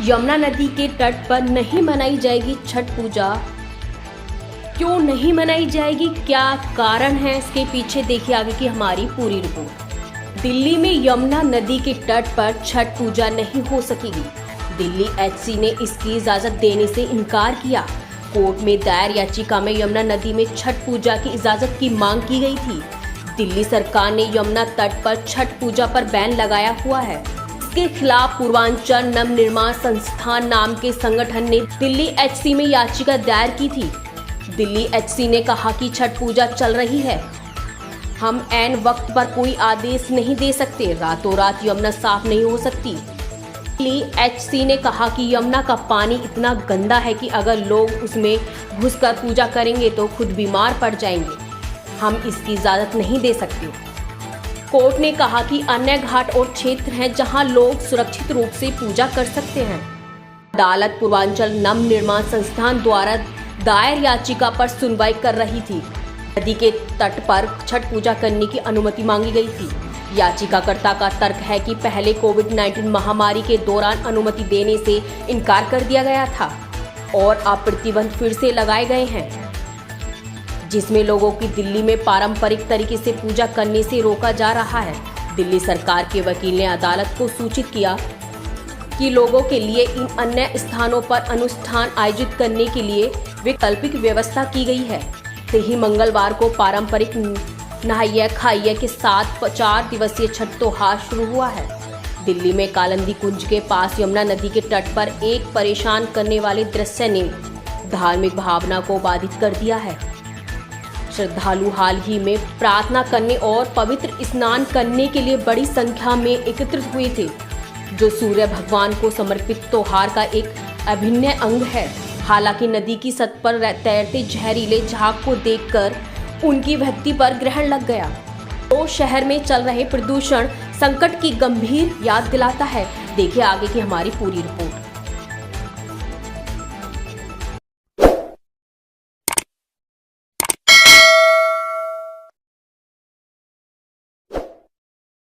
यमुना नदी के तट पर नहीं मनाई जाएगी छठ पूजा। क्यों नहीं मनाई जाएगी, क्या कारण है इसके पीछे, देखिए आगे की हमारी पूरी रिपोर्ट। दिल्ली में यमुना नदी के तट पर छठ पूजा नहीं हो सकेगी। दिल्ली एचसी ने इसकी इजाजत देने से इनकार किया। कोर्ट में दायर याचिका में यमुना नदी में छठ पूजा की इजाजत की मांग की गई थी। दिल्ली सरकार ने यमुना तट पर छठ पूजा पर बैन लगाया हुआ है। इसके खिलाफ पूर्वांचल नवनिर्माण संस्थान नाम के संगठन ने दिल्ली एचसी में याचिका दायर की थी। दिल्ली एचसी ने कहा कि छठ पूजा चल रही है, हम ऐन वक्त पर कोई आदेश नहीं दे सकते, रातों रात यमुना साफ नहीं हो सकती। दिल्ली एचसी ने कहा कि यमुना का पानी इतना गंदा है कि अगर लोग उसमें घुसकर पूजा करेंगे तो खुद बीमार पड़ जाएंगे, हम इसकी इजाजत नहीं दे सकते। कोर्ट ने कहा कि अन्य घाट और क्षेत्र हैं जहां लोग सुरक्षित रूप से पूजा कर सकते हैं। अदालत पूर्वांचल नव निर्माण संस्थान द्वारा दायर याचिका पर सुनवाई कर रही थी। नदी के तट पर छठ पूजा करने की अनुमति मांगी गई थी। याचिकाकर्ता का तर्क है कि पहले कोविड-19 महामारी के दौरान अनुमति देने से इनकार कर दिया गया था और अब प्रतिबंध फिर से लगाए गए हैं, जिसमें लोगों की दिल्ली में पारंपरिक तरीके से पूजा करने से रोका जा रहा है। दिल्ली सरकार के वकील ने अदालत को सूचित किया कि लोगों के लिए इन अन्य स्थानों पर अनुष्ठान आयोजित करने के लिए वैकल्पिक व्यवस्था की गई है। ही मंगलवार को पारंपरिक नहाइया खाइया के साथ 4 दिवसीय छठ त्योहार शुरू हुआ है। दिल्ली में कालिंदी कुंज के पास यमुना नदी के तट पर एक परेशान करने वाले दृश्य ने धार्मिक भावना को बाधित कर दिया है। श्रद्धालु हाल ही में प्रार्थना करने और पवित्र स्नान करने के लिए बड़ी संख्या में एकत्रित हुए थे, जो सूर्य भगवान को समर्पित त्योहार का एक अभिन्न अंग है। हालांकि नदी की सतह पर तैरते जहरीले झाग को देखकर उनकी भक्ति पर ग्रहण लग गया। तो शहर में चल रहे प्रदूषण संकट की गंभीर याद दिलाता है। देखिए आगे की हमारी पूरी रिपोर्ट।